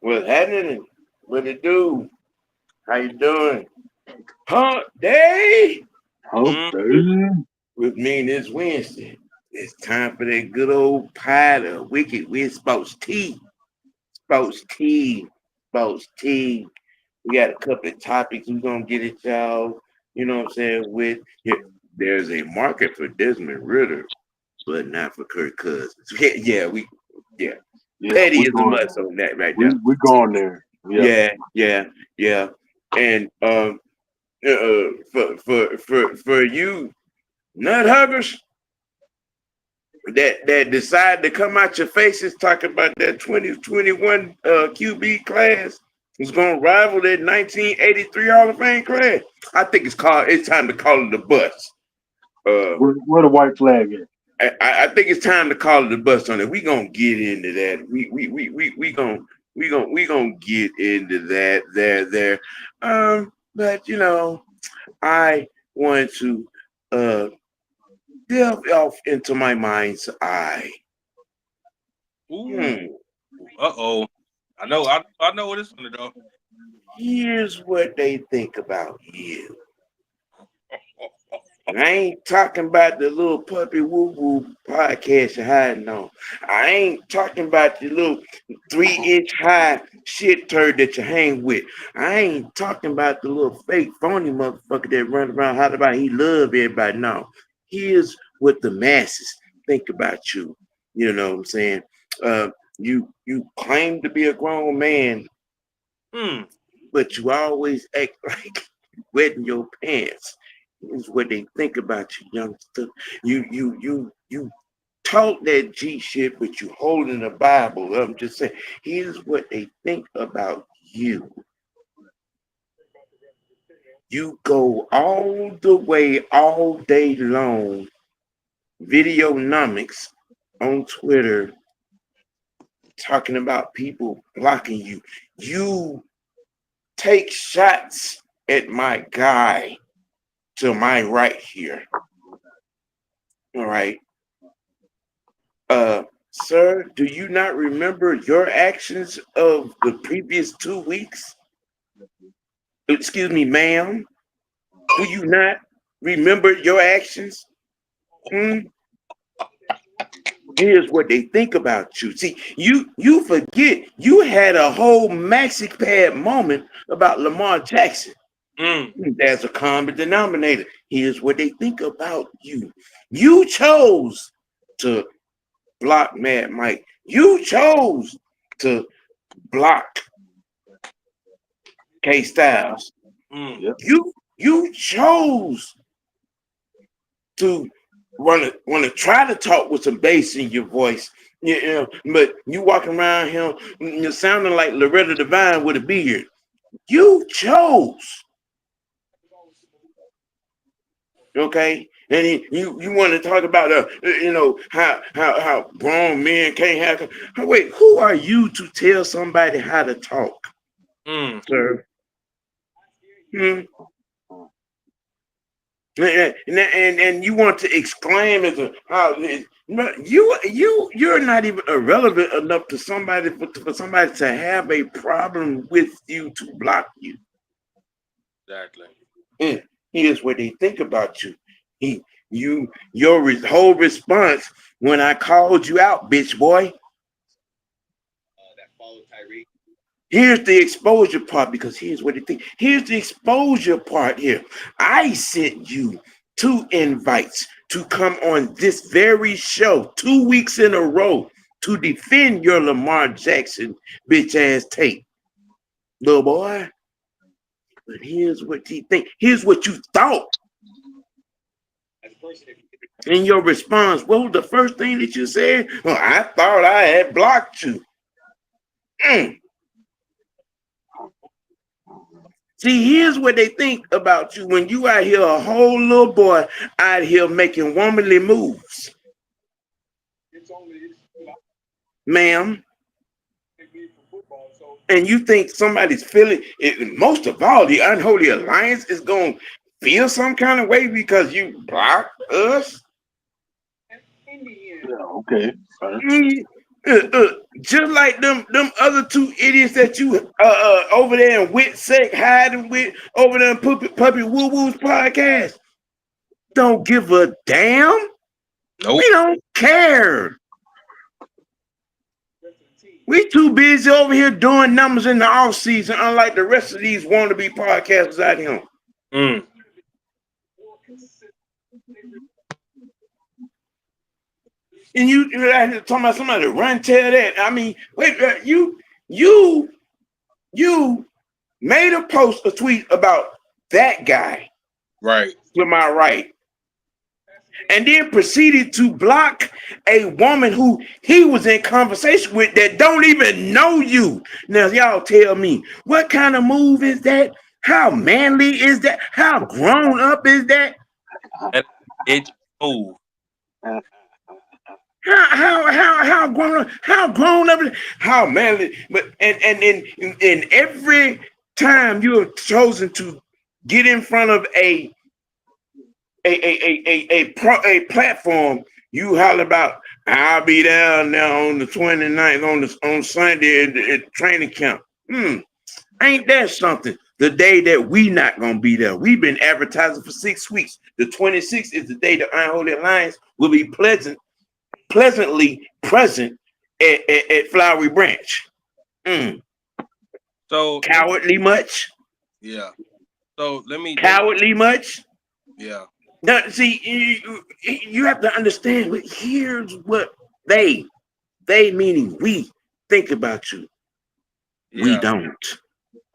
What's happening? What it do? How you doing? Hump day Hump Mm, day. with me this Wednesday. It's time for that good old pie of wicked with sports tea. Sports tea. Sports tea. We got a couple of topics we're gonna get at y'all. You know what I'm saying? With here, there's a market for Desmond Ritter, but not for Kirk Cousins. Yeah. Yeah, Petty we is a going. must on that right We there. we going there. Yeah. Yeah. And for you nut huggers that decide to come out your faces talking about that 2021 QB class is going to rival that 1983 Hall of Fame class. I think it's time to call it a bust. Uh, Where the white flag at? I think it's time to call it a bust on it. We gonna get into that. We gonna get into that there. But I want to uh delve off into my mind's eye. ooh, Hmm. uh-oh. I know what it's gonna do. Here's what they think about you. I ain't talking about the little puppy woo woo podcast you're hiding on. I ain't talking about the little 3 inch high shit turd that you hang with. I ain't talking about the little fake phony motherfucker that run around hollering about he love everybody. No. Here's what the masses think about you. You know what I'm saying? Uh, you claim to be a grown man, Hmm. but you always act like wetting your pants. Is what they think about you, youngster. You talk that G shit, but you holding the Bible. I'm just saying. Here's what they think about you. You go all the way all day long, videonomics on Twitter, talking about people blocking you. You take shots at my guy to my right here. All right. Sir, do you not remember your actions of the previous 2 weeks? Excuse me, ma'am. Do you not remember your actions? Hmm? Here's what they think about you. See, you forget you had a whole maxi pad moment about Lamar Jackson. Mm. There's a common denominator. Here's what they think about you. You chose to block Mad Mike. You chose to block K Styles. Mm. Yep. You chose to want to try to talk with some bass in your voice. But you walking around here, you're sounding like Loretta Devine with a beard. You chose, okay? And you want to talk about how grown men can't have. Wait, who are you to tell somebody how to talk, Mm. sir? Hmm? And you want to exclaim as a how you're not even irrelevant enough to somebody for somebody to have a problem with you to block you. Exactly. And here's what they think about you. Whole response when I called you out, bitch boy. Here's the exposure part because here's what they think. Here's the exposure part here. I sent you 2 invites to come on this very show 2 weeks in a row to defend your Lamar Jackson bitch ass tape, little boy. But here's what you think. Here's what you thought. In your response, what was the first thing that you said? Well, I thought I had blocked you. Mm. See, here's what they think about you when you out here, a whole little boy out here making womanly moves, ma'am. And you think somebody's feeling it, most of all, the unholy alliance is going to feel some kind of way because you blocked us? Yeah. Okay. Fair. Mm. Just like them other two idiots that you over there in Witsec hiding with over there in Puppy Woo Woo's podcast. Don't give a damn. Nope. We don't care. We too busy over here doing numbers in the off season, unlike the rest of these wannabe podcasters out here. Mm. And you out here talking about somebody run tell that. I mean, wait, you made a tweet about that guy Right. to my right, and then proceeded to block a woman who he was in conversation with that don't even know you. Now, y'all tell me, what kind of move is that? How manly is that? How grown up is that? It's move. How grown up, how manly, but and in every time you have chosen to get in front of a platform, you holler about, I'll be down now on the 29th on Sunday at training camp. Ain't that something? The day that we not gonna be there. We've been advertising for 6 weeks. The 26th is the day the Unholy Alliance will be pleasantly present at Flowery Branch. So Cowardly much? Yeah. So Cowardly much? Yeah. Now, see, you have to understand. Here's what they meaning we think about you. Yeah. We don't.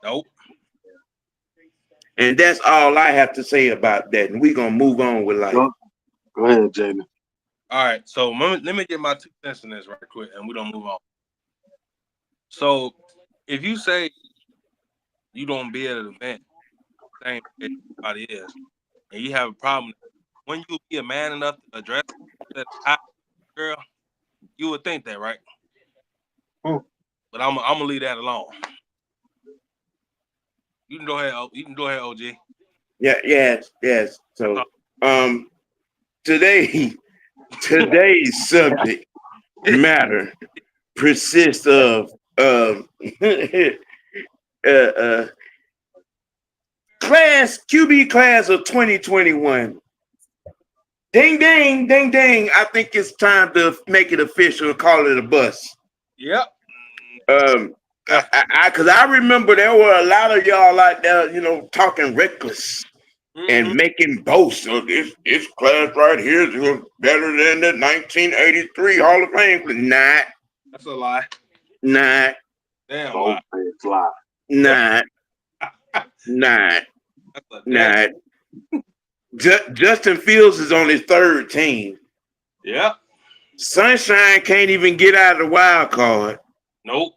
Nope. And that's all I have to say about that. And we're gonna move on with life. Go ahead, Jaden. All right. So let me get my 2 cents in this right quick, and we're gonna move on. So if you say you don't be at an event, same as everybody is, and you have a problem, when you be a man enough to address that girl, you would think that, right? But I'm gonna leave that alone. You can go ahead. You can go ahead, OG. Yeah. Yes. So, today's subject matter persists of QB class of 2021. Ding, ding, ding, ding. I think it's time to make it official and call it a bust. Yep. Because I remember there were a lot of y'all out there, talking reckless and making boasts. So this class right here is better than the 1983 Hall of Fame. Not. That's a lie. Not. Damn lie. Not. Not. Not. Justin Fields is on his 3rd team. Yeah. Sunshine can't even get out of the wild card. Nope.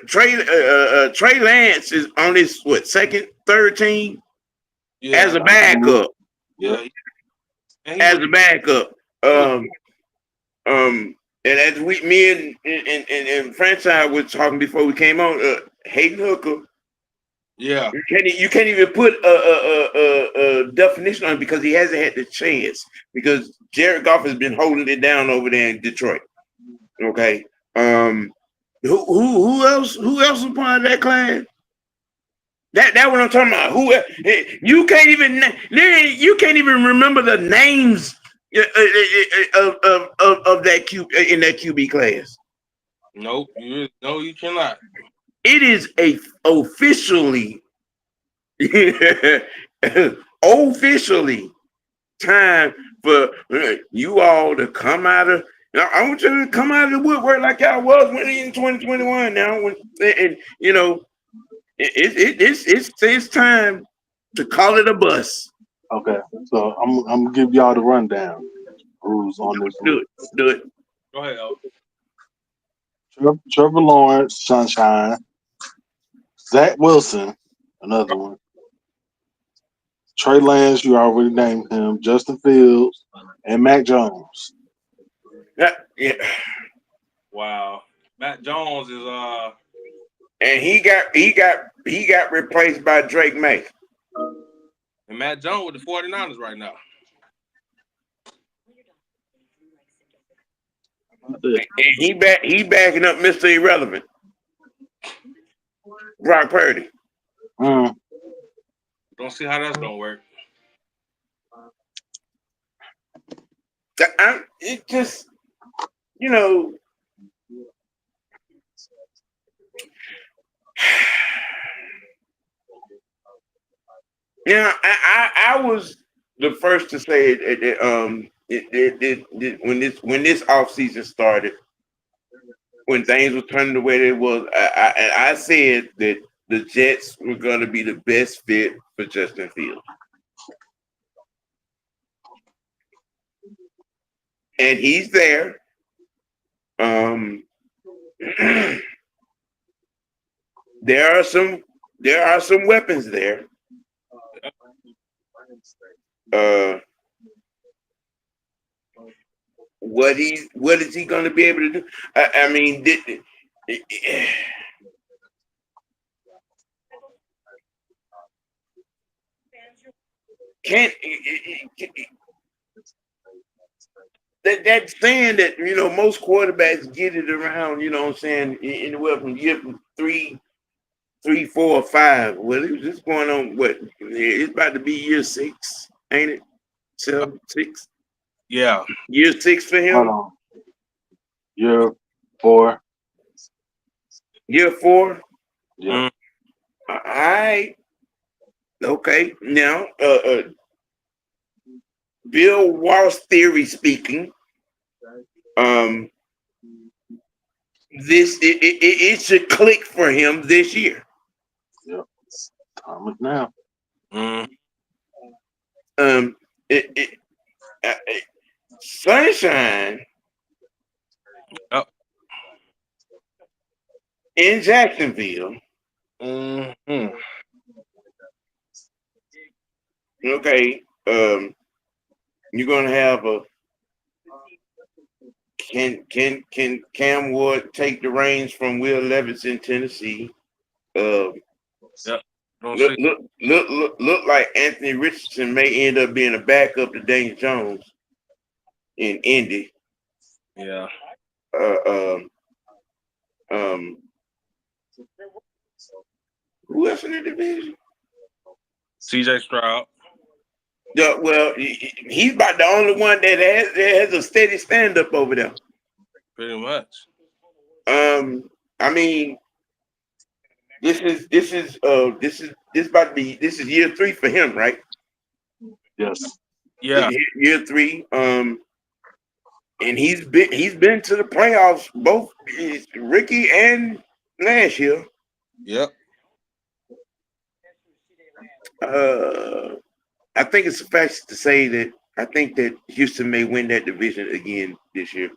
Trey Lance is on his 2nd, 3rd team as a backup. Yeah. As a backup. And as me and Franchise was talking before we came on, Hayden Hooker. Yeah. You can't even put a definition on it because he hasn't had the chance, because Jared Goff has been holding it down over there in Detroit. Okay. Who else was part of that class? That what I'm talking about. Who you can't even remember the names of that in that QB class. Nope. No, you cannot. It is officially time for you all to come out of. I want you to come out of the woodwork like I was when in 2021. Now, it's time to call it a bus. Okay, so I'm gonna give y'all the rundown. Rules on this. Do it. Go ahead, El. Trevor Lawrence, Sunshine. Zach Wilson, another one. Trey Lance, you already named him. Justin Fields and Mac Jones. Yeah. Wow. Matt Jones is and he got replaced by Drake May. And Matt Jones with the 49ers right now. And he backing up Mr. Irrelevant, Brock Purdy. Mm. Don't see how that's gonna work. It just, you know, I was the first to say when this off season started, when things were turning the way they was, I said that the Jets were going to be the best fit for Justin Fields, and he's there. Um, there are some weapons there. Uh, what is he going to be able to do? I mean, can't that saying that most quarterbacks get it around, what I'm saying, anywhere from year three, 4, or 5. Well, it's going on. What it's about to be year 6, ain't it? 7, 6. Yeah. Year 6 for Hold him. on. Year 4. Year 4. Yeah. All right. Okay. Now, Bill Walsh theory speaking, it should click for him this year. Yep. Time is now. Mm. Sunshine Yep. in Jacksonville. Mm-hmm. Okay. You're gonna have a can Cam Ward take the reins from Will Levis in Tennessee? Yep. Don't Look, see. look like Anthony Richardson may end up being a backup to Daniel Jones in Indy. Yeah. Um, who else in the division? CJ Stroud. Yeah, well, he's about the only one that has a steady stand up over there. Pretty much. I mean, this is about to be year 3 for him, right? Yes. Yeah. Year 3. And he's been to the playoffs both Ricky and last year. Yep. I think it's suffice to say that I think that Houston may win that division again this year.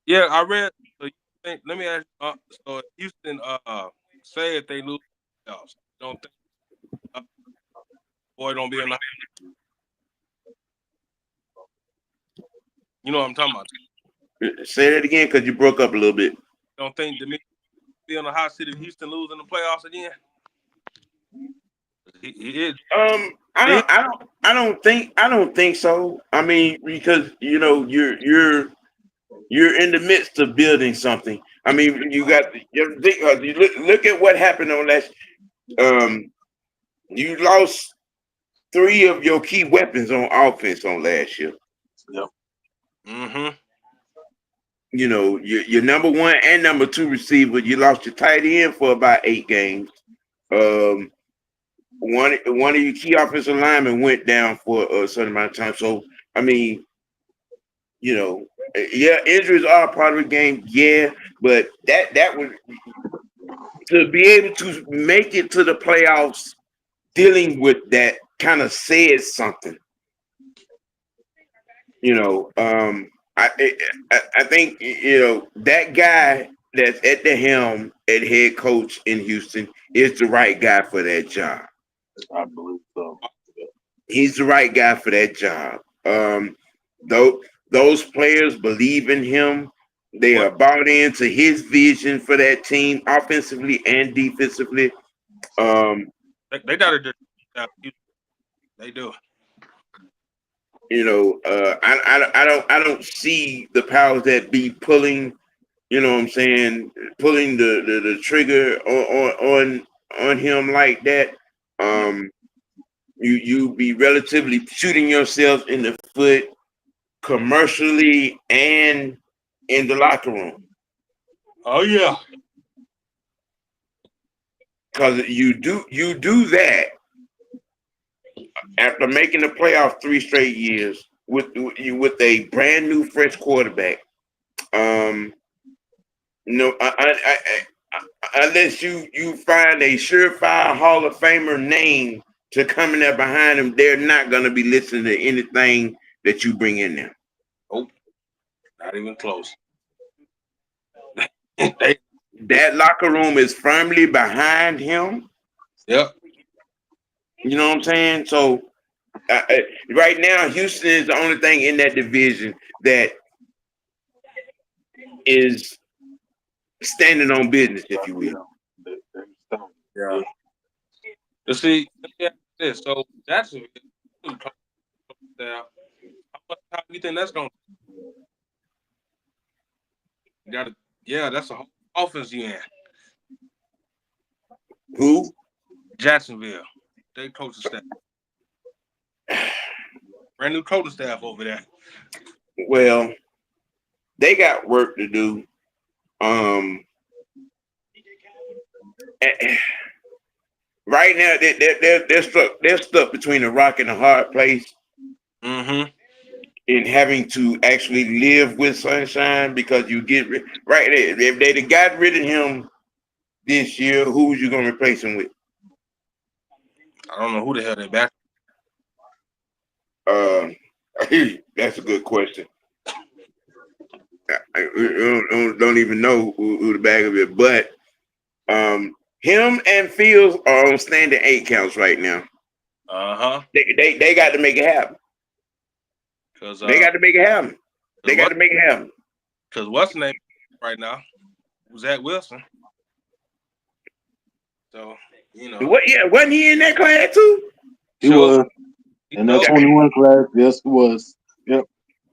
Yeah, I read. So you think, let me ask you. So if Houston, say if they lose the playoffs, you don't think boy don't be in the. You know what I'm talking about? Say that again because you broke up a little bit. Don't think Demi be on the hot seat if Houston losing the playoffs again? He is. I don't think so. I mean, because you're in the midst of building something. I mean, you look at what happened on last. You lost 3 of your key weapons on offense on last year. Yep. Mm-hmm. Your number 1 and number 2 receiver. You lost your tight end for about 8 games. One of your key offensive linemen went down for a certain amount of time. So I mean, yeah, injuries are part of the game. Yeah, but that would to be able to make it to the playoffs, dealing with that kind of says something. I think that guy that's at the helm at head coach in Houston is the right guy for that job. I believe so. He's the right guy for that job. Though those players believe in him, they are bought into his vision for that team, offensively and defensively. They got to do. They do. I don't see the powers that be pulling. You know what I'm saying? Pulling the trigger on him like that. Um, you be relatively shooting yourself in the foot commercially and in the locker room. Oh yeah. Because you do that after making the playoffs 3 straight years with a brand new fresh quarterback. Um, no, unless you find a surefire Hall of Famer name to come in there behind him, they're not gonna be listening to anything that you bring in there. Nope. Not even close. They, That locker room is firmly behind him. yep. You know what I'm saying? So right now, Houston is the only thing in that division that is standing on business, if you will. Yeah. You see, let me ask you this. So Jacksonville, how much time do you think that's gonna you gotta yeah, that's a whole offense you in. Who? Jacksonville. They coaching staff. Brand new coaching staff over there. Well, they got work to do. Um, eh, right now, they're stuck between a rock and a hard place Mm-hmm. in having to actually live with Sunshine because right there. If they'd have got rid of him this year, who was you gonna replace him with? I don't know who the hell they back. Uh, that's a good question. I don't even know who the bag of it, but him and Fields are on standing 8 counts right now. Uh-huh. They got to make it happen. Cause They got to make it happen. They got to make it happen. Cause what's the name right now? Zach Wilson. So, What? Yeah, wasn't he in that class too? He was. In that 21 class, yes, he was. Yep.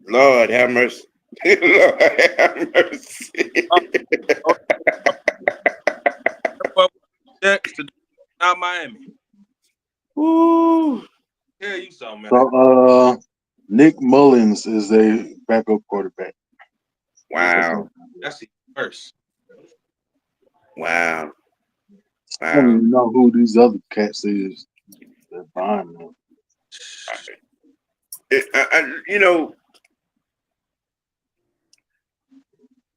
Lord have mercy. Lord have mercy. Next to not Miami. Ooh. Tell you something, man. So, Nick Mullins is a backup quarterback. Wow. That's the first. Wow. I don't even know who these other cats is that's behind them.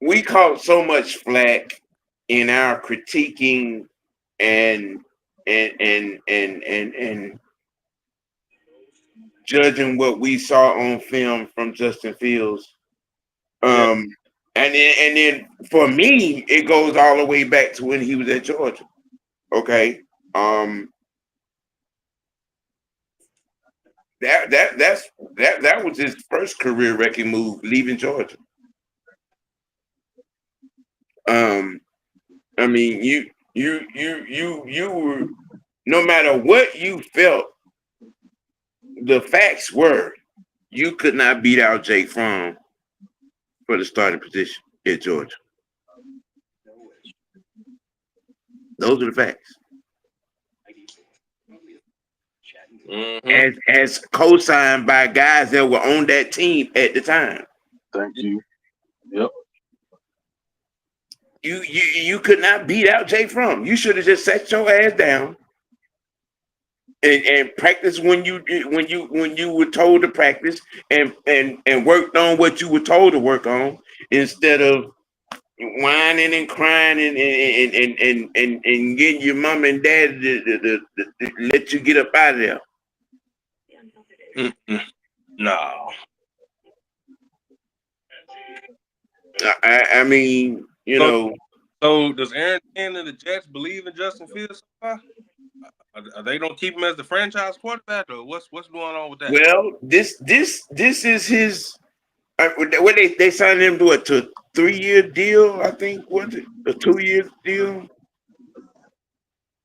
We caught so much flack in our critiquing and and judging what we saw on film from Justin Fields. Yeah. And then for me, it goes all the way back to when he was at Georgia. Okay. That was his first career wrecking move, leaving Georgia. I mean, you were, no matter what you felt, the facts were you could not beat out Jake Fromm for the starting position at Georgia. Those are the facts. Mm-hmm. As co-signed by guys that were on that team at the time. Thank you. Yep. You could not beat out Jake Fromm. You should have just sat your ass down and practice when you were told to practice and worked on what you were told to work on instead of whining and crying and getting your mom and dad to let you get up out of there. Mm-mm. No. I mean, So does Aaron Ken and the Jets believe in Justin Fields so far? Are they gonna keep him as the franchise quarterback, or what's going on with that? well, this is his. What they signed him to a 3-year deal, I think. Was it a 2-year deal?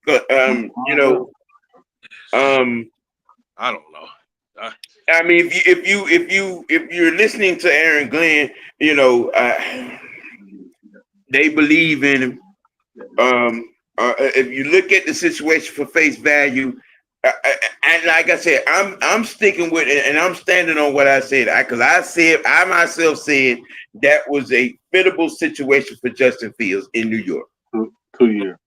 But I don't know. I mean, if you're listening to Aaron Glenn, you know, they believe in him. If you look at the situation for face value, and like I said, I'm sticking with it, and I'm standing on what I said. Because I myself said that was a fittable situation for Justin Fields in New York. 2 years.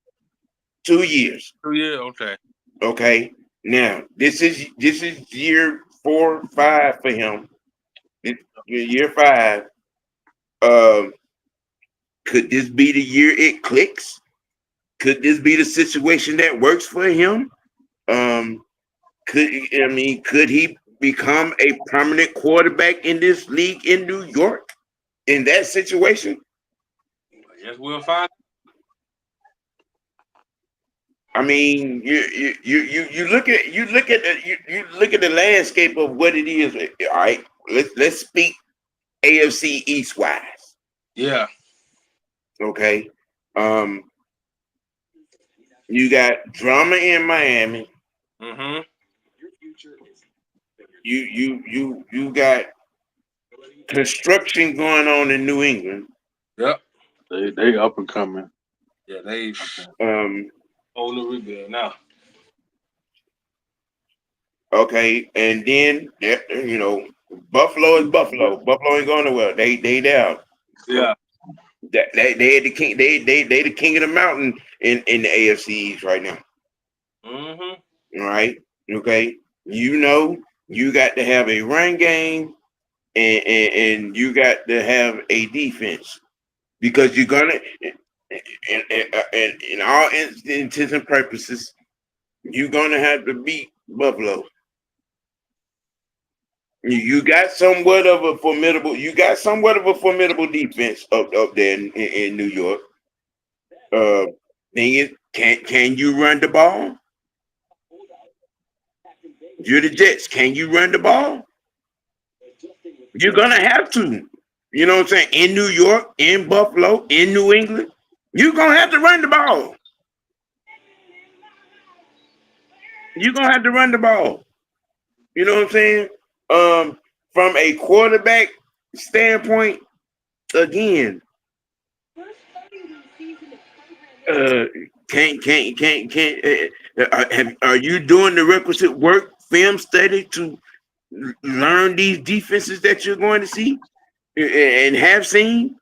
2 years. 2 years, okay. Okay. Now this is year 4, 5 for him. Year 5. Um, could this be the year it clicks? Could this be the situation that works for him? Um, could he become a permanent quarterback in this league in New York in that situation? Yes, we'll find. I mean, you look at you look at the landscape of what it is. All right, let's speak AFC East wise. Yeah. Okay, um, you got drama in Miami. Mm-hmm. You got construction going on in New England. Yep. They up and coming. Yeah, they Um, on the rebuild now. okay, and then you know Buffalo is Buffalo. Buffalo ain't going nowhere. They down. Yeah. They the king. They the king of the mountain in the AFC East right now. Mm-hmm. All right. Okay. You know you got to have a run game and you got to have a defense because you're gonna in all intents and purposes you're gonna have to beat Buffalo. You got somewhat of a formidable. You got somewhat of a formidable defense up there in New York. Uh, thing is, can you run the ball? You're the Jets. Can you run the ball? You're gonna have to. You know what I'm saying? In New York, in Buffalo, in New England, you're gonna have to run the ball. You're gonna have to run the ball. You know what I'm saying? From a quarterback standpoint, again, uh, are you doing the requisite work, film study to learn these defenses that you're going to see and have seen?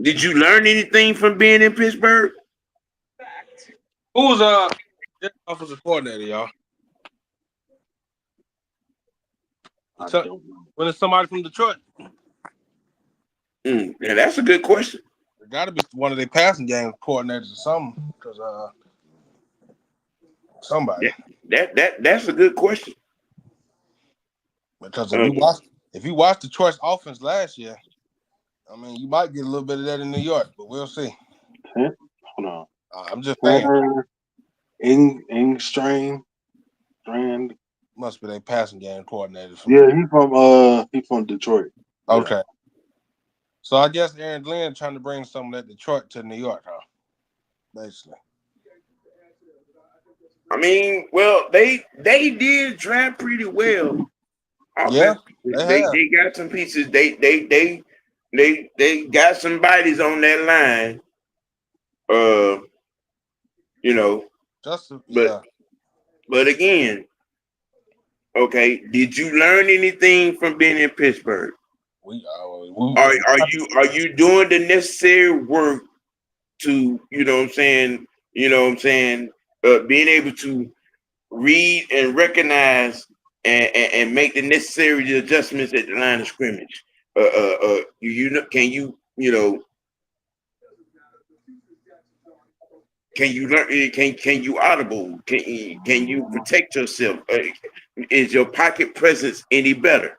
Did you learn anything from being in Pittsburgh? Who's their offensive coordinator, y'all? I don't know. When it's somebody from Detroit, Yeah, that's a good question. it got to be one of their passing game coordinators or something. Because somebody. That's a good question. Because Um, if you watch Detroit's offense last year, I mean, you might get a little bit of that in New York, but we'll see. Hold on. I'm just saying, Strand. must be their passing game coordinator. Yeah, he from Detroit. Okay. Yeah. So I guess Aaron Glenn trying to bring some of that Detroit to New York, huh? Basically. I mean, well, they did draft pretty well. Yeah, They got some pieces. They got some bodies on that line. You know, yeah. but again, okay. Did you learn anything from being in Pittsburgh? Are you doing the necessary work to being able to read and recognize and make the necessary adjustments at the line of scrimmage? Can you learn? Can you audible? Can you protect yourself? Is your pocket presence any better?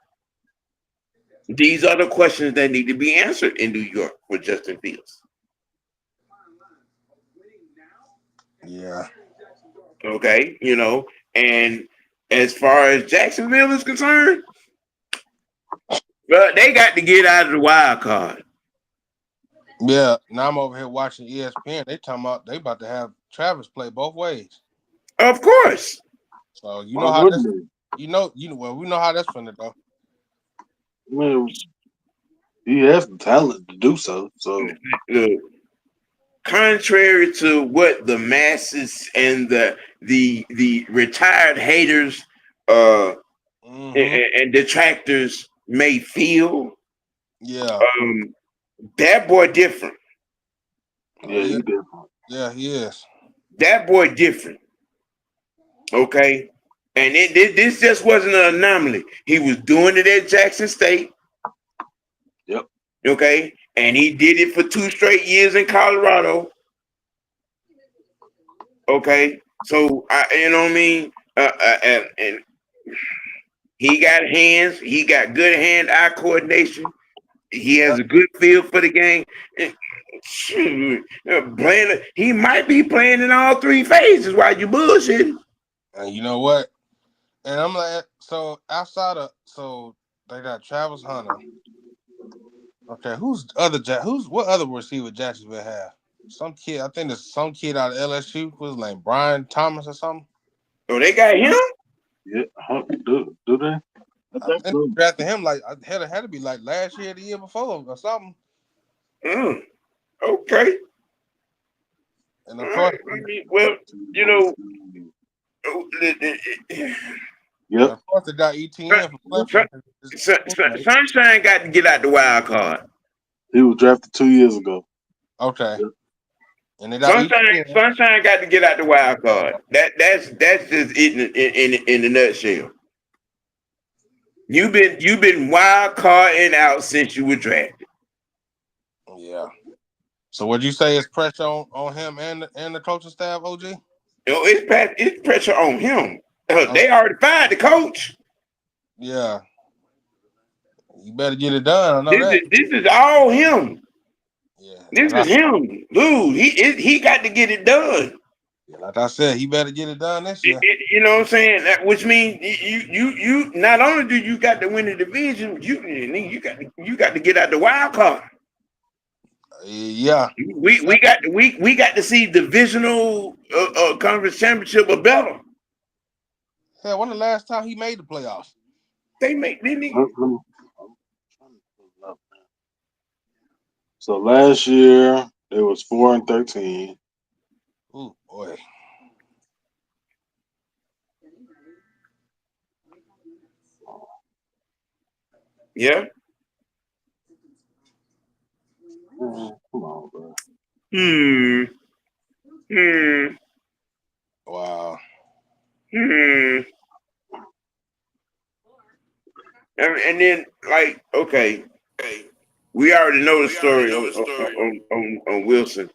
These are the questions that need to be answered in New York for Justin Fields. Yeah. Okay, and as far as Jacksonville is concerned, well, they got to get out of the wild card. Yeah, now I'm over here watching ESPN. They talking about they about to have Travis play both ways. Of course. So you Why know how wouldn't Well, we know how that's finna go. I mean, he has the talent to do so. So Look, contrary to what the masses and the retired haters uh Mm-hmm. and detractors may feel, Yeah. that boy different. yeah, Yeah. he did. Yeah, he is. That boy different. Okay. And this just wasn't an anomaly. He was doing it at Jackson State. Yep. Okay. And he did it for 2 straight years in Colorado. Okay. So you know what I mean? And he got hands. He got good hand-eye coordination. He has a good feel for the game. And, he might be playing in all three phases while you bullshitting. And you know what? And I'm like, so they got Travis Hunter. Okay, what other receiver Jacksonville have? Some kid, I think there's some kid out of LSU was named Brian Thomas or something. Oh, they got him? Yeah. Do they? I I think think so. they drafted him like had to be like last year, the year before, or something. Okay. And All of right. course, I mean, well, you know, Yep. they got ETN from Clemson. Sunshine got to get out the wild card. He was drafted 2 years ago. Okay, Yep. and they got ETN. Sunshine got to get out the wild card. That's just it in a nutshell. You've been wild carding out since you were drafted. Yeah. So would you say it's pressure on him and the coaching staff, OG? You know, it's pressure on him. Oh, They already fired the coach. yeah. You better get it done. I know that. This is all him. Yeah. This is him, dude. He got to get it done. Like I said, he better get it done this year. You know what I'm saying? Which means you not only do you got to win the division, you got to get out the wild card. Yeah. We got to see divisional conference championship or better. Hell, when the last time he made the playoffs? They make didn't So last year it was 4-13. Ooh, boy. Yeah. Come on, bro. Hmm. Wow. And then like okay, we already know the story on Wilson.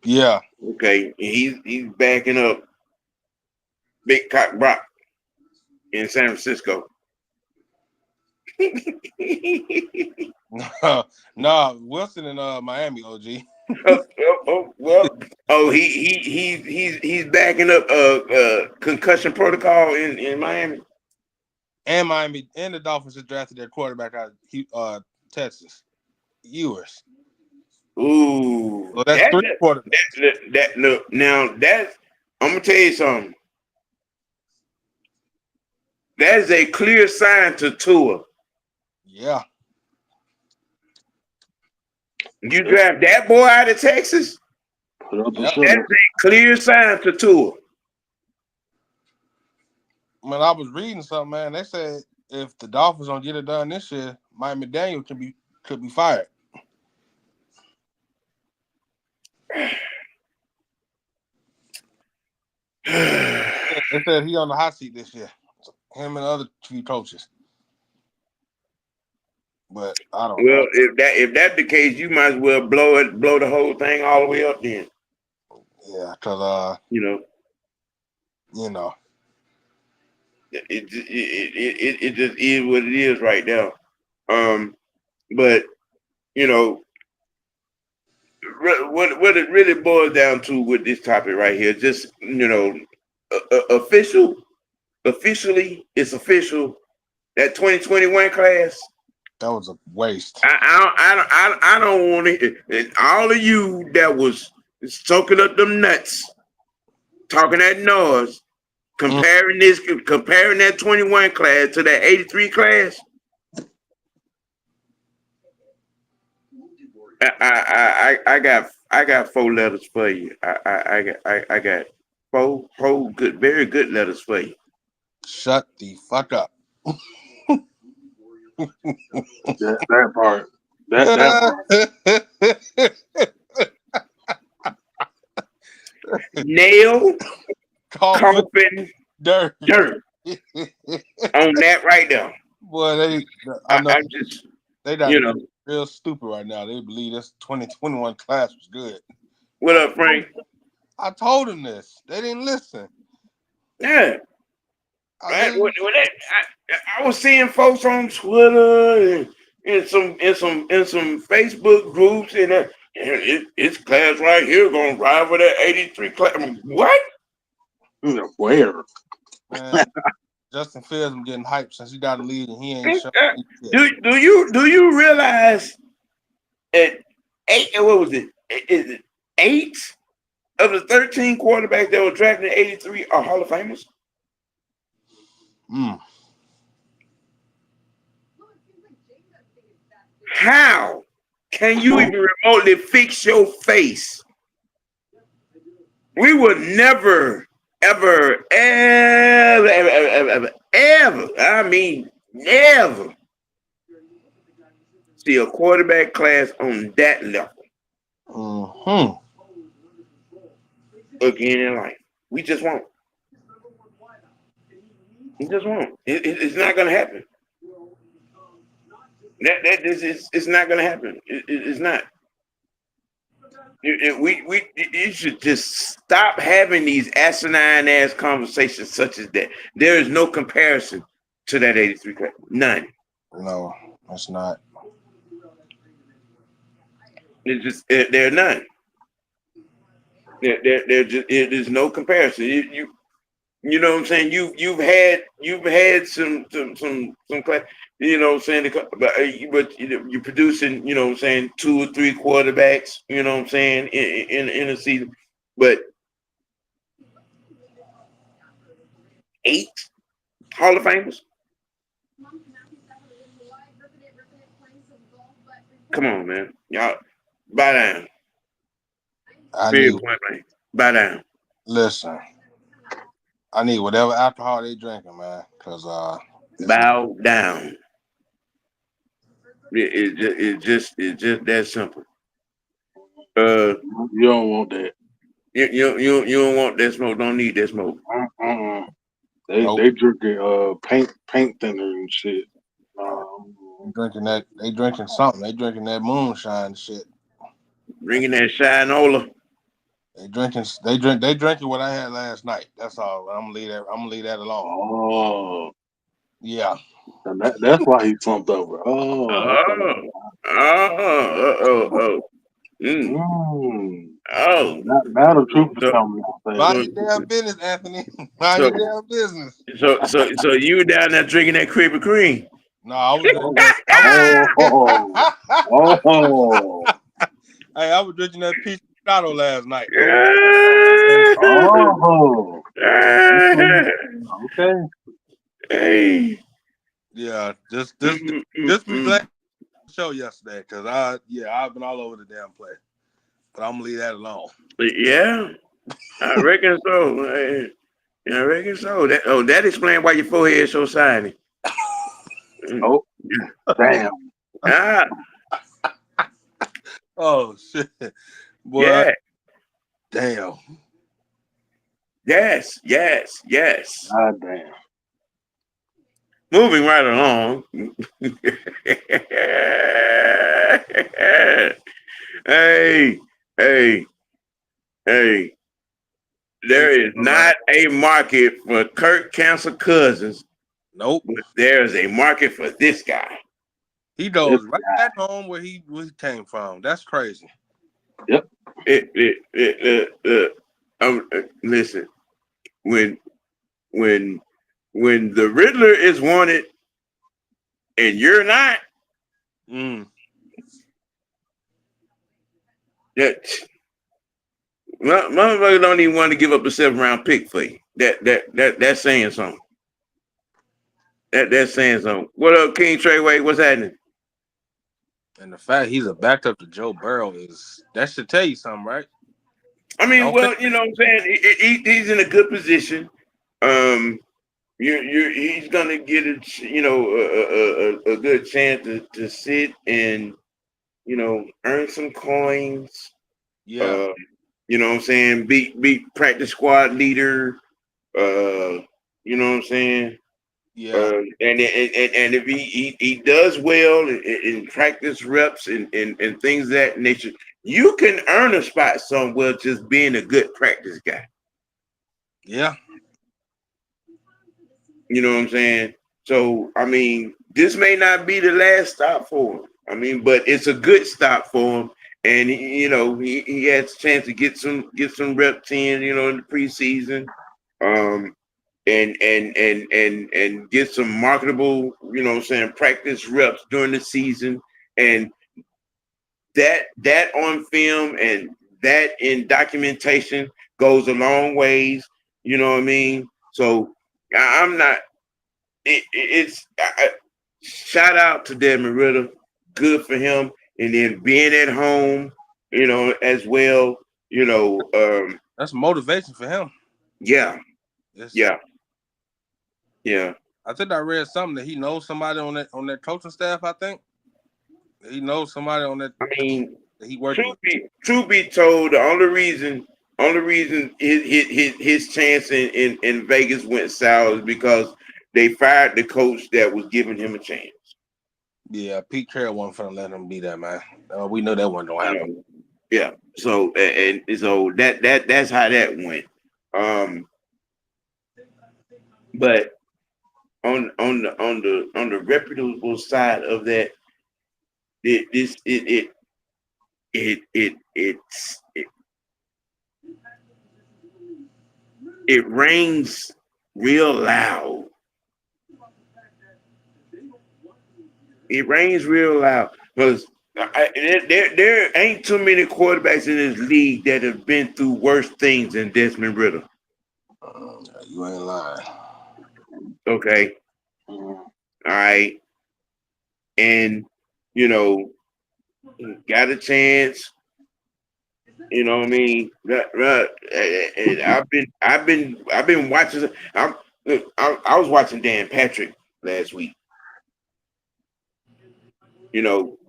Yeah. Okay, he's backing up Big Cock Brock in San Francisco. Nah, Wilson in Miami, OG. He's backing up concussion protocol in Miami. And Miami and the Dolphins have drafted their quarterback out of Texas. Ewers. Ooh, So that's three quarterbacks. look now that's I'm gonna tell you something. That is a clear sign to Tua. Yeah. You draft that boy out of Texas. Yep. That is a clear sign to Tua. When I was reading something, man, they said if the Dolphins don't get it done this year, Mike McDaniel could be fired. They said he on the hot seat this year. Him and the other few coaches. But I don't know. Well, if that's the case, you might as well blow the whole thing all the way up then. Yeah, because you know, it just is what it is right now. But you know, what it really boils down to with this topic right here, just officially, it's official that 2021 class. That was a waste. I don't want it. And all of you that was soaking up them nuts, talking that noise, comparing that 21 class to that 83 class. I got 4 letters for you. I got four good, very good letters for you. Shut the fuck up. That part. That part. Nail, Coffin, coffin, dirt. dirt. On that right there. Boy, I know I'm just, they got you to know, be real stupid right now. They believe this 2021 class was good. what up, Frank? I told them this. They didn't listen. Yeah. Right. They, I was seeing folks on Twitter and some Facebook groups and it's class right here gonna rival that 83 class. What? Where? man, Justin Fields been getting hyped since he got the lead and he ain't showing shit. Do you realize at 8, what was it? Is it 8 of the 13 quarterbacks that were drafted in 83 are Hall of Famers? How can you even remotely fix your face? We would never, ever, I mean, never see a quarterback class on that level again in life. We just won't. We just won't. It's not going to happen. It's not going to happen. It's not. You should just stop having these asinine ass conversations such as that. There is no comparison to that 83 class. None. No, it's not. It's just there are none. There just it is no comparison. You know what I'm saying? You've had some class. You know what I'm saying? But you're producing. You know what I'm saying? 2 or 3 quarterbacks. You know what I'm saying? In a season, but 8 Hall of Famers. Come on, man. Y'all, buy down. Period. Point blank. Buy down. Listen. I need whatever alcohol they drinking, man. Cause bow down. It's just that simple. You don't want that. You don't want that smoke. Don't need that smoke. They drinking paint thinner and shit. They drinking something. They drinking that moonshine shit. Drinking that shinola. They drinking what I had last night. That's all. I'm gonna leave that alone. Oh. Yeah. And that's why he slumped over. Oh. Now the truth is coming. Mind your damn business, Anthony. Mind your damn business. So you were down there drinking that Krispy Kreme? No, I was drinking that. Hey, I was drinking that peach Moscato last night. Okay. Hey. Yeah, just be glad show yesterday because I've been all over the damn place. But I'm gonna leave that alone. Yeah, I reckon so. I reckon so. That explains why your forehead is so shiny. Oh, damn. Oh shit. Boy. Yeah. Damn. Yes. God damn. Moving right along. Hey. There is not a market for Kirk Cancer Cousins. Nope. But there is a market for this guy. He goes right back home where he came from. That's crazy. Yep. Listen, when the Riddler is wanted and you're not, that Motherfucker don't even want to give up a 7th round pick for you. That's saying something. That's saying something. What up, King Treyway? What's happening? And the fact he's a backup to Joe Burrow is that should tell you something, right? I mean, Don't think well, you know what I'm saying. He's in a good position. Um, he's gonna get a good chance to sit and earn some coins. yeah, Uh, you know what I'm saying. Be practice squad leader. You know what I'm saying. yeah, And if he does well in practice reps and things of that nature, you can earn a spot somewhere just being a good practice guy. yeah. You know what I'm saying? So I mean, this may not be the last stop for him. I mean, but it's a good stop for him, and he has a chance to get some reps in the preseason. Um, and get some marketable, practice reps during the season. And that on film and that in documentation goes a long ways. You know what I mean? So I'm not. It's shout out to Desmond Ritter. Good for him. And then being at home, as well. That's motivation for him. Yeah, It's, yeah, yeah. I think I read something that he knows somebody on that coaching staff. I think he knows somebody on that I mean, that he working truth with. be told, the only reason his chance in Vegas went sour is because they fired the coach that was giving him a chance. Yeah, Pete Carroll wasn't finna let him be that man. We know that one don't You happen. know, yeah. So and so that's how that went. Um, but on the reputable side of that, it this it it rings real loud. It rains real loud because there ain't too many quarterbacks in this league that have been through worse things than Desmond Ritter. You ain't lying. Okay, Mhm. all right, and you know, got a chance. You know what I mean? Right. And I've been watching. I was watching Dan Patrick last week.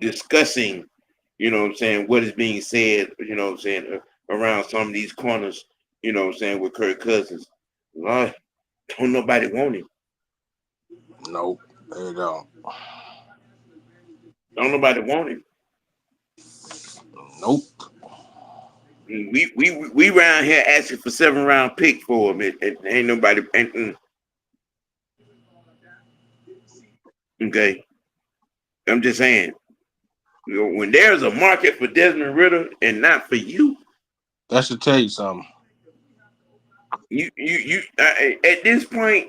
Discussing, what I'm saying, what is being said, what I'm saying, around some of these corners, what I'm saying, with Kirk Cousins. Lord, don't nobody want him. Nope, they don't. Don't nobody want him. Nope. We around here asking for 7th round pick for him. It ain't nobody. Okay, I'm just saying. When there's a market for Desmond Ritter and not for you, That should tell you something. at this point,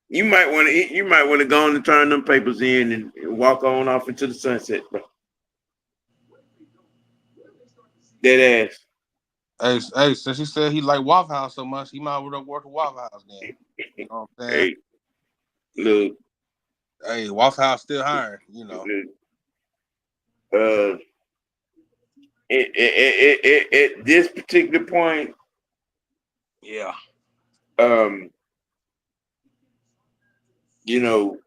you might want to go on and turn them papers in and walk on off into the sunset, bro. Dead ass. Hey, since he said he like Waffle House so much, he might as well work at Waffle House then. You know what I'm saying? Hey, look, Hey, Waffle House still hiring. uh, at this particular point, Yeah. um, you know,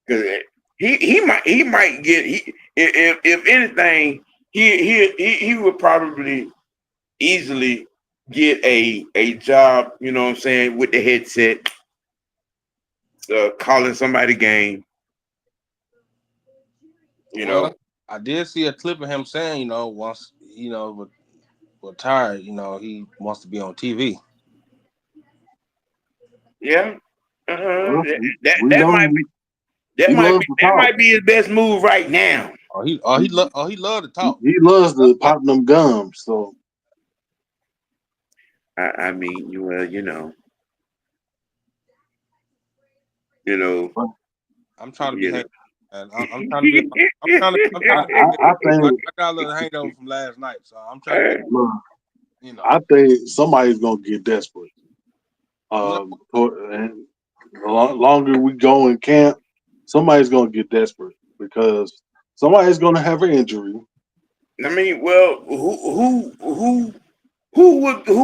because he might get if anything, he would probably easily get a job, what I'm saying, with the headset, calling somebody game, you Well, know. I did see a clip of him saying, once retired, he wants to be on TV. Yeah. Well, That we that know might be that he might loves be to that talk. might be his best move right now. He loved to talk. He loves to pop them gums. So I mean, you know, I'm trying to be you know. hang. And I'm trying to be. I'm trying to be I a good. I think got a little hangover from last night, so I'm trying to be. look, I think somebody's gonna get desperate. You know, And the longer we go in camp, somebody's gonna get desperate because somebody's gonna have an injury. I mean, well, who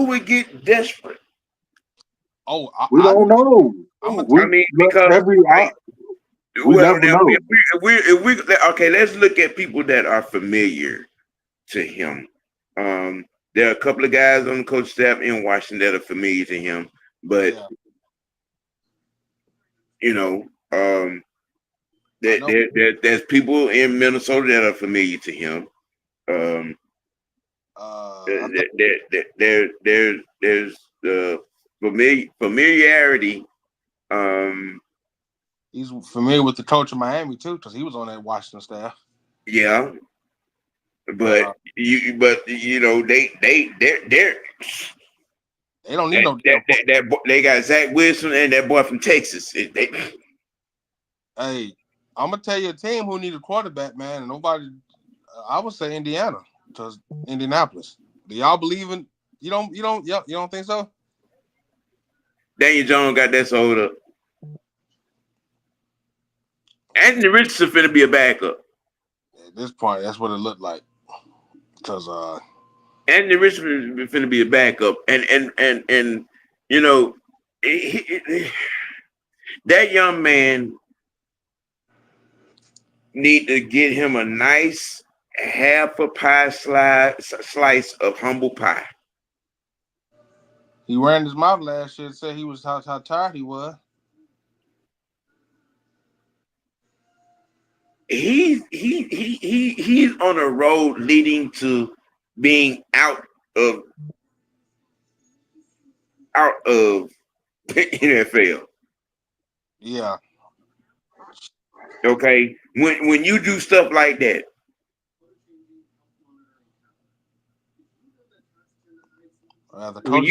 would get desperate? oh, We I don't know. I'm gonna I We mean, because like, we well, never now, know. if we okay, let's look at people that are familiar to him. There are a couple of guys on the coach staff in Washington that are familiar to him, but yeah. you know, I know. there's people in Minnesota that are familiar to him. Um, I think there's the familiarity. Um, he's familiar with the coach of Miami too, because he was on that Washington staff. yeah, But but you know they're they don't need no damn. they got Zach Wilson and that boy from Texas. Hey, I'm gonna tell you a team who need a quarterback, man. And nobody, I would say Indiana, because Indianapolis. Do y'all believe in? You don't think so? Daniel Jones got that sold up. Anthony Richardson finna be a backup. At this point, that's what it looked like. Because Anthony Richardson finna be a backup, and you know that young man need to get him a nice half a pie slice of humble pie. he ran his mouth last year and said he was how tired he was. He's on a road leading to being of out of NFL. Yeah. Okay, when you do stuff like that, The coach. when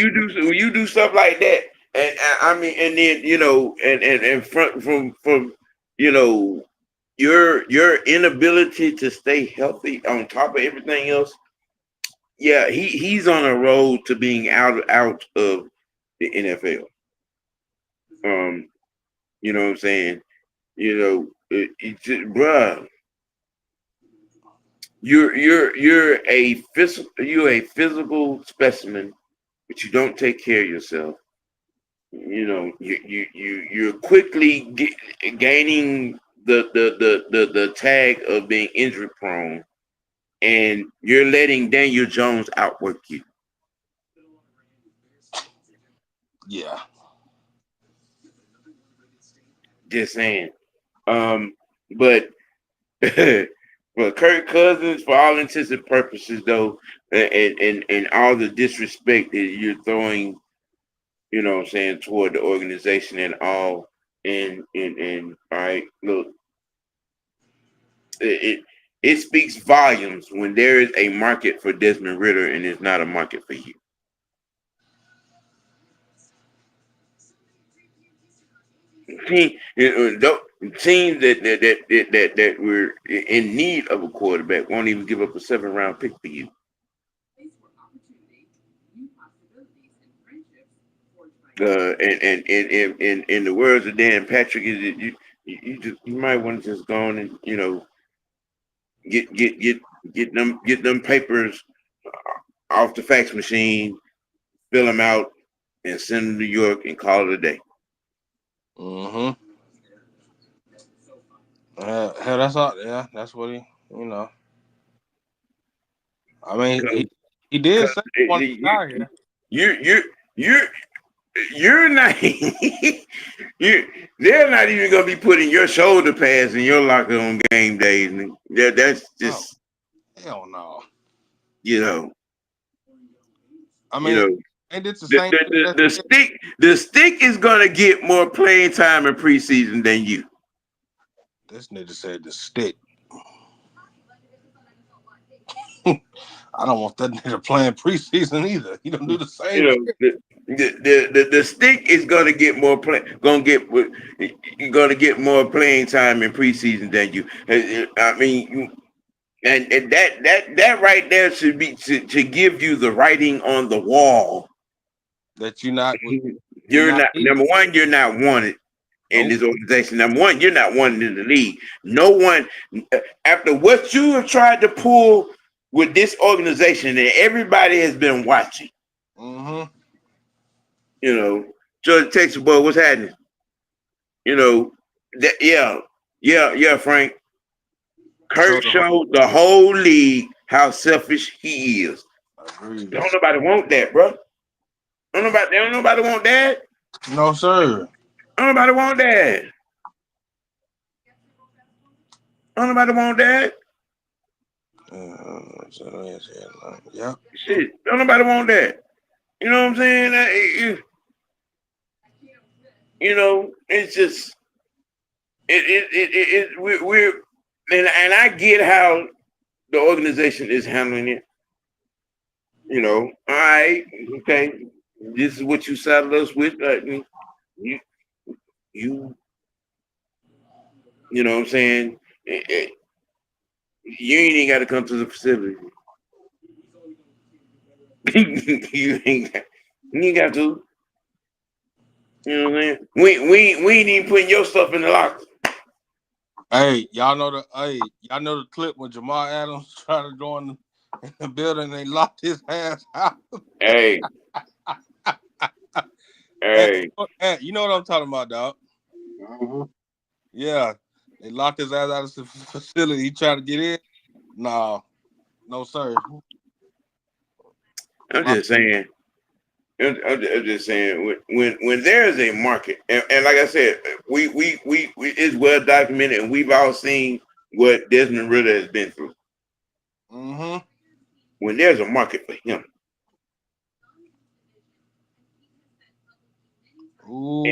you do stuff like that, and I mean, and then you know, and from you know your inability to stay healthy on top of everything else. Yeah, he's on a road to being out of the NFL. You know what I'm saying? You know, bruh, you're a physical specimen, but you don't take care of yourself. You know, you're quickly gaining the tag of being injury prone, and you're letting Daniel Jones outwork you. Yeah. Just saying. But but Kirk Cousins, for all intents and purposes, though, and all the disrespect that you're throwing, you know what I'm saying, toward the organization and all, and all right, look, it speaks volumes when there is a market for Desmond Ritter and it's not a market for you. Teams that were in need of a quarterback won't even give up a 7th-round pick for you. And in the words of Dan Patrick, is it you might want to just go on and get them papers off the fax machine, fill them out, and send them to New York and call it a day. Mm-hmm. Hell, that's all. Yeah, that's what he. I mean, he did say he wanted to die here. You're not you they're not even gonna be putting your shoulder pads in your locker on game days. That's just hell no. you know. I You mean, know, ain't it the same? the stick is gonna get more playing time in preseason than you. This nigga said the stick. I don't want that nigga playing preseason either. He don't do the same. You know, the stick is gonna get more gonna get more playing time in preseason than you. I mean, And that right there should be to give you the writing on the wall. That you're not You're not needed. number one. You're not wanted in Nope. this organization. Number one, you're not wanted in the league. No one after what you have tried to pull with this organization, and everybody has been watching. Mm-hmm. You know, Georgia Texas boy, what's happening? You know, yeah, Frank. So Kirk showed the whole league how selfish he is. agreed. Don't nobody want that, bro. Don't nobody want that. No, sir. Don't nobody want that. Don't nobody want that. Yeah. Shit. Don't nobody want that. You know what I'm saying? You know, it's just we're and I get how the organization is handling it. You know, all right, okay, this is what you saddled us with. You, you, you know what I'm saying? You ain't even got to come to the facility. you ain't got to. You know what I'm saying? We ain't even putting your stuff in the locker. Hey, y'all know the clip when Jamal Adams tried to join in the building and they locked his ass out. Hey, hey, Hey, you know what I'm talking about, dog? Mm-hmm. Yeah. They locked his ass out of the facility. He tried to get in. No, sir. I'm just saying. I'm just saying when there is a market, and like I said, we it's well documented, and we've all seen what Desmond Ritter has been through. Mm-hmm. When there's a market for him, Ooh.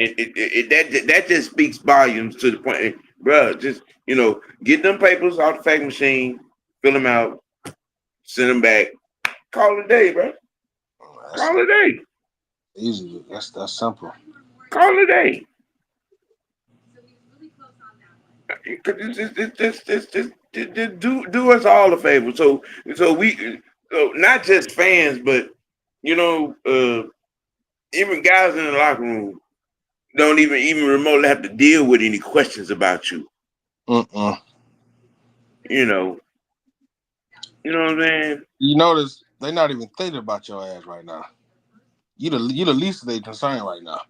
that just speaks volumes to the point, bro. Just get them papers off the fax machine, fill them out, send them back, call it a day, bro. That's Call it a day. easy. That's simple. Call it a day. Just do us all a favor. So not just fans, but you know, even guys in the locker room don't even remotely have to deal with any questions about you. Mm-mm. You know, you know what I'm saying? You notice they're not even thinking about your ass right now. You the least of their concern right now.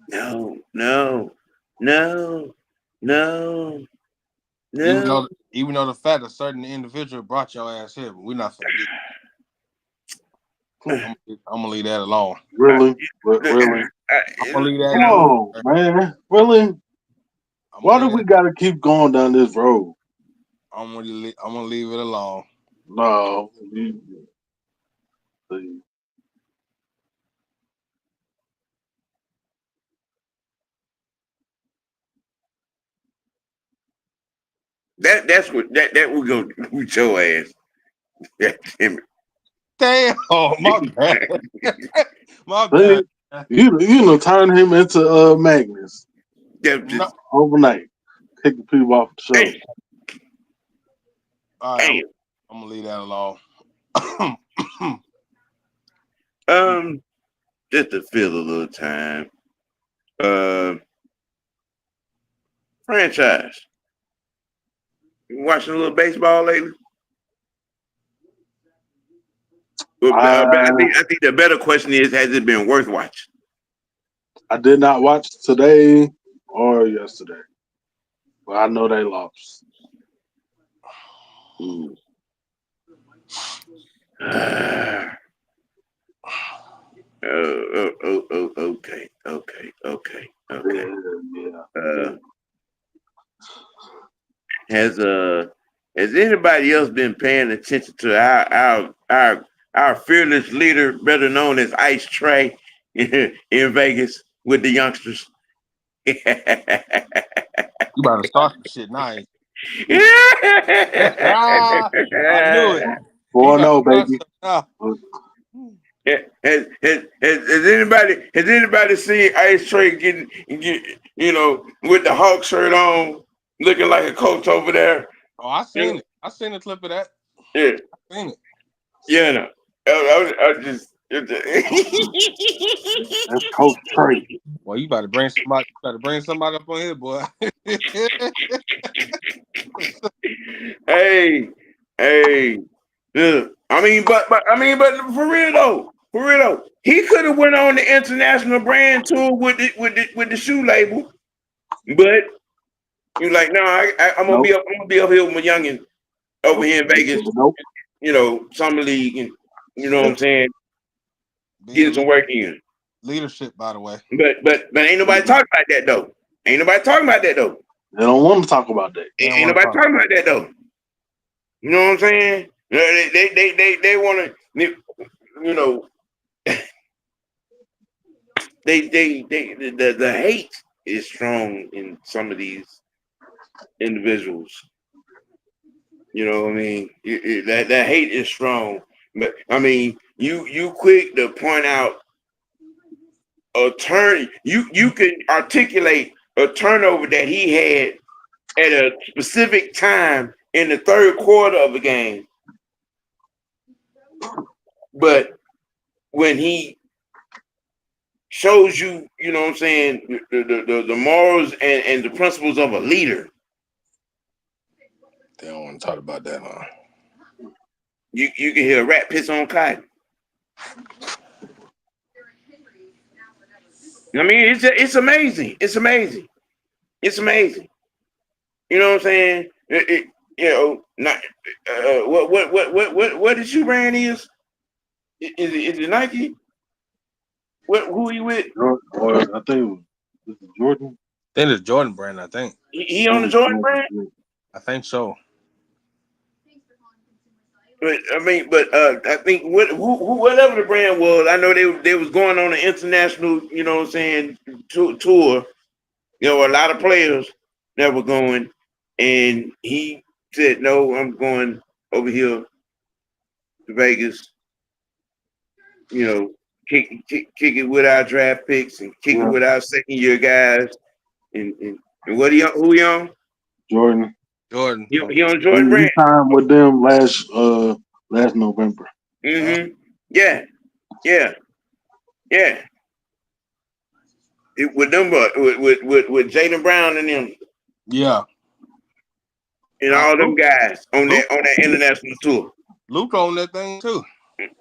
No, no, no, no, Even no. though even though the fact a certain individual brought your ass here, but we're not finna get. I'm gonna leave that alone. Really? Look, Really? I'm gonna leave that you Come know, alone. on, man. Really? I'm gonna Why do leave we that. got to keep going down this road? I'm gonna leave it alone. No. that's what that we're gonna with your ass. Damn Damn, my bad. My See, bad. turn him into Magnus No. overnight. Take the people off the show. Damn. All right, Damn. I'm gonna leave that alone. Just to fill a little time. Uh, franchise. You watching a little baseball lately? Well, I I think the better question is, has it been worth watching? I did not watch today or yesterday, but I know they lost. Ooh. Okay, okay. Yeah. Uh, has has anybody else been paying attention to our fearless leader, better known as Ice Trey, in Vegas with the youngsters? You better start some shit now. I knew it. You better 4-0, start baby. some now. Has anybody seen Ice Trey get with the Hawk shirt on looking like a coach over there. Oh, I You seen know? it. I seen a clip of that. Yeah, I seen it. yeah. No, I just. That's Coach Trey. Well, you better bring somebody. You better bring somebody up on here, boy. Hey, hey. Yeah. But for real though, he could have went on the international brand tour with the shoe label, but you like, no, I'm gonna Nope. be up here with my youngin over Nope. here in He Vegas, said nope. summer league, and you know what Yep. I'm saying, getting Being some work in. leadership, by the way. But ain't nobody Mhm. talking about that though. Ain't nobody talking about that though. They don't want to talk about that. They don't Ain't want to nobody talk. talking about that though. You know what I'm saying? They want to, you know, the hate is strong in some of these individuals. You know what I mean? That hate is strong. But I mean, you quick to point out a turn. You can articulate a turnover that he had at a specific time in the third quarter of the game, but when he shows you, you know what I'm saying, the morals and the principles of a leader, They don't want to talk about that, huh? you can hear a rat piss on cotton. I mean, it's amazing. It's amazing. It's amazing. You know what I'm saying? Not what the shoe brand is? Is it Nike? Who are you with? Or I think this is Jordan. I think it's Jordan Brand. I think. He on the Jordan brand? I think so. But I think whatever the brand was, I know they was going on an international, you know what I'm saying, tour. There were a lot of players that were going, and he said, "No, I'm going over here to Vegas. You know, kick it with our draft picks and kick it Yeah, with our second year guys." And what who he on? Jordan. Jordan. He on He, Jordan he brand. signed with them last November. Mm-hmm. Yeah, yeah, yeah. With them, with Jaylen Brown and them Yeah. and all them Luke, guys on Luke, that international tour. Luke on that thing too.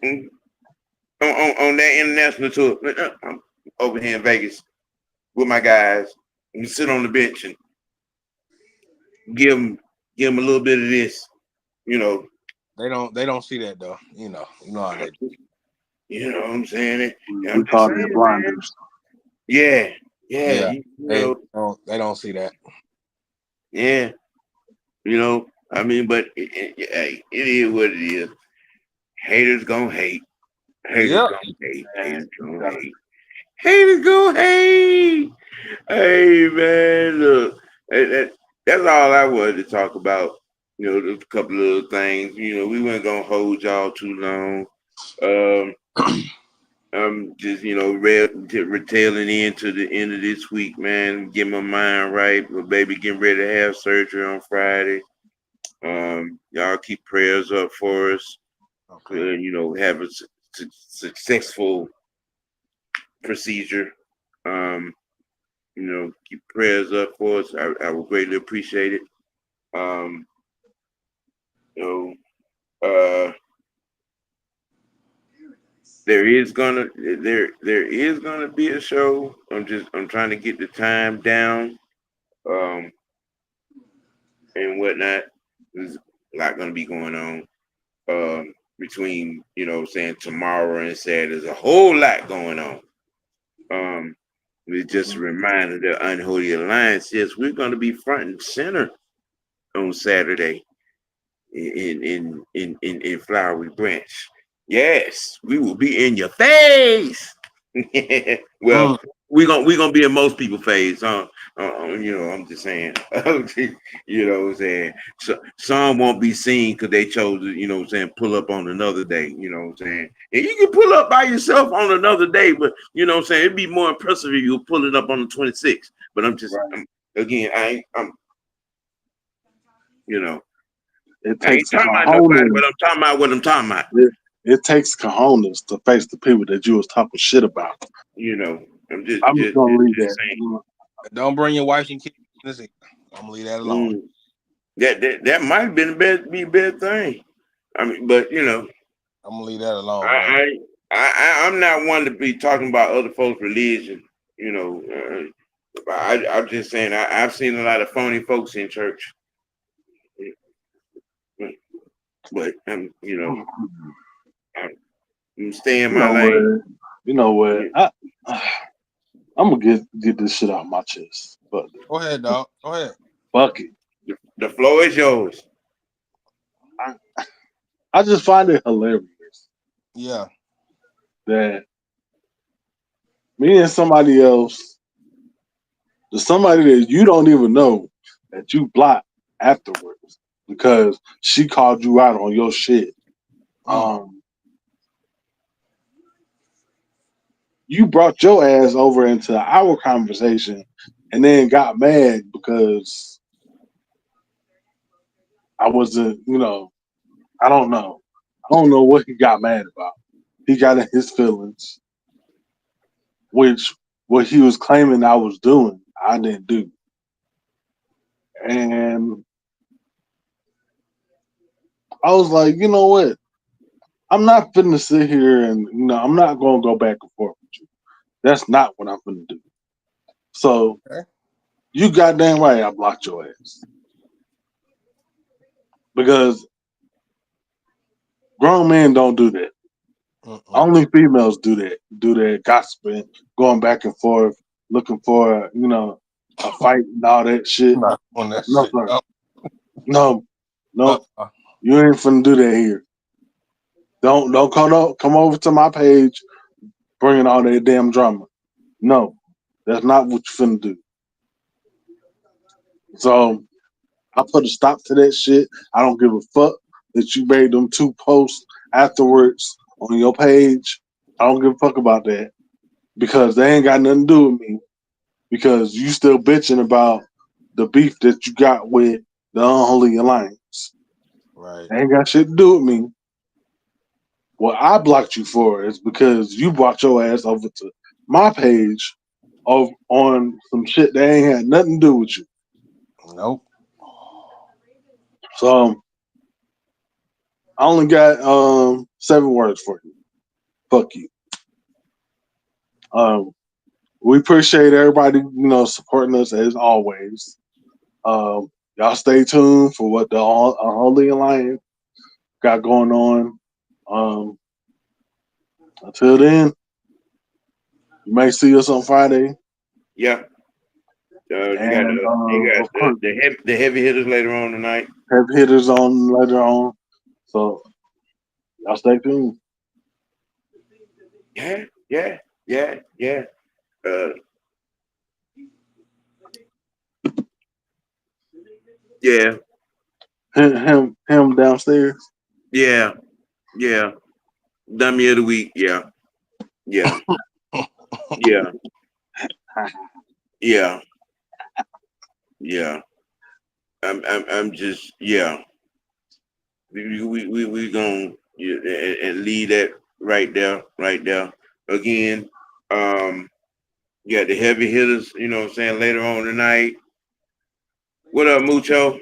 Mm, on that international tour. I'm over here in Vegas with my guys. We sit on the bench and give them a little bit of this, you know. They don't see that though. You know how they do. You know what I'm saying? We I'm just call that saying, man. blinders. Yeah, yeah, Yeah. know, They don't see that. yeah. I mean, but hey, it is what it is. Haters gonna hate. Haters Yep. gonna hate. And Haters gonna hate. Haters gonna hate. Hey man, look, that's all I wanted to talk about. There's a couple of things. We weren't gonna hold y'all too long. Um, I'm just retailing into the end of this week, man. Get my mind right. My baby getting ready to have surgery on Friday. Y'all keep prayers up for us. Okay. Have a successful procedure. Um, keep prayers up for us. I would greatly appreciate it. Um, you know, there is gonna be a show. I'm trying to get the time down, um, and whatnot. There's a lot gonna be going on. Between saying tomorrow and Saturday, there's a whole lot going on. It's just a reminder that Unholy Alliance, yes, we're gonna be front and center on Saturday in Flowery Branch. Yes, we will be in your face. Well, Mm. we gonna be in most people's face, huh? I'm just saying. What I'm saying. So some won't be seen because they chose to, what I'm saying, pull up on another day. You know what I'm saying. And you can pull up by yourself on another day, but you know what I'm saying. It'd be more impressive if you pull it up on the 26th. But right. again, I'm You know, It I ain't takes talking about nobody, cojones. but I'm talking about what I'm talking about. It takes cojones to face the people that you was talking shit about. You know, I'm I'm just gonna leave just that. saying. Don't bring your wife and kids in this. I'm gonna leave that alone. Mm, that might have been be a bad thing. I mean, but you know, I'm gonna leave that alone, bro. I I'm not one to be talking about other folks' religion. You know, I'm just saying I've seen a lot of phony folks in church, but you know, I'm staying in You my know what? lane. You know what? I'm gonna get this shit off my chest. But Go ahead, dog. Go ahead. fuck it. The floor is yours. I, I just find it hilarious Yeah. that me and somebody else, somebody that you don't even know, that you blocked afterwards because she called you out on your shit. Mm. Um, you brought your ass over into our conversation and then got mad because I wasn't, I don't know. I don't know what he got mad about. He got in his feelings, which what he was claiming I was doing, I didn't do. And I was like, you know what? I'm not finna sit here and I'm not gonna go back and forth with you. That's not what I'm finna do. So Okay. you goddamn right I blocked your ass. Because grown men don't do that. Mm-mm. Only females do that gossiping, going back and forth, looking for, a fight and all that shit. Not on that No, shit. sir. No. No, no. Uh-uh. You ain't finna do that here. Don't come over to my page bringing all that damn drama. No, that's not what you finna do. So I put a stop to that shit. I don't give a fuck that you made them two posts afterwards on your page. I don't give a fuck about that because they ain't got nothing to do with me. Because you still bitching about the beef that you got with the unholy alliance. Right. They ain't got shit to do with me. What I blocked you for is because you brought your ass over to my page on some shit that ain't had nothing to do with you. Nope. So I only got 7 words for you. Fuck you. Um, we appreciate everybody, supporting us as always. Y'all stay tuned for what the Unholy Alliance got going on. Um, until then, you may see us on Friday, Yeah. and You got of course, the heavy hitters later on tonight. have hitters on later on. So y'all stay tuned. Yeah, yeah, yeah, yeah. Uh, yeah, Him downstairs. yeah, yeah. Dummy of the week. Yeah, yeah, yeah, yeah, yeah. I'm just yeah. We gonna yeah, and leave that right there. Again, yeah, the heavy hitters. You know what I'm saying later on tonight. What up, Mucho?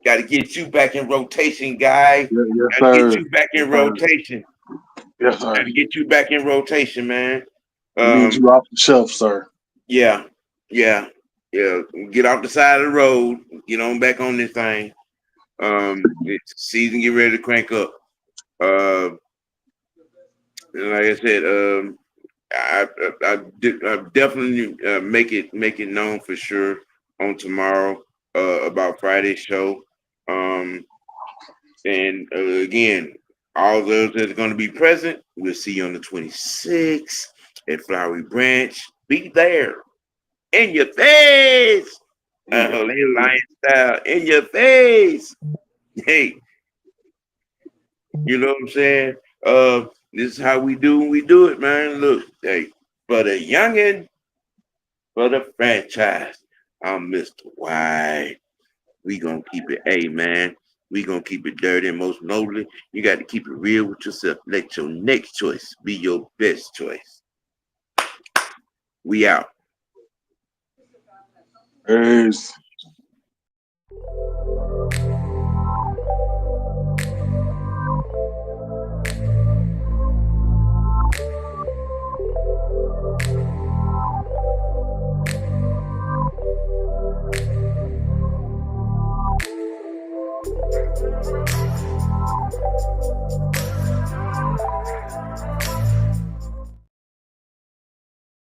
Got to get you back in rotation, guy. Yes, Got to get sir. you back Yes, in sir. rotation. Yes, Got sir. to get you back in rotation, man. We need you off the shelf, sir. Yeah, yeah, yeah. Get off the side of the road. Get on back on this thing. It's season. Get ready to crank up. Uh, and like I said, I definitely make it known for sure on tomorrow about Friday's show. Um, and again, all those that are going to be present, we'll see you on the 26th at Flowery Branch. Be there in your face. Lion style in your face. Hey, you know what I'm saying? This is how we do it, man. Look, hey, for the youngin', for the franchise, I'm Mr. White. We gonna keep it A, man. We gonna keep it dirty, and most notably, you got to keep it real with yourself. Let your next choice be your best choice. We out. Peace.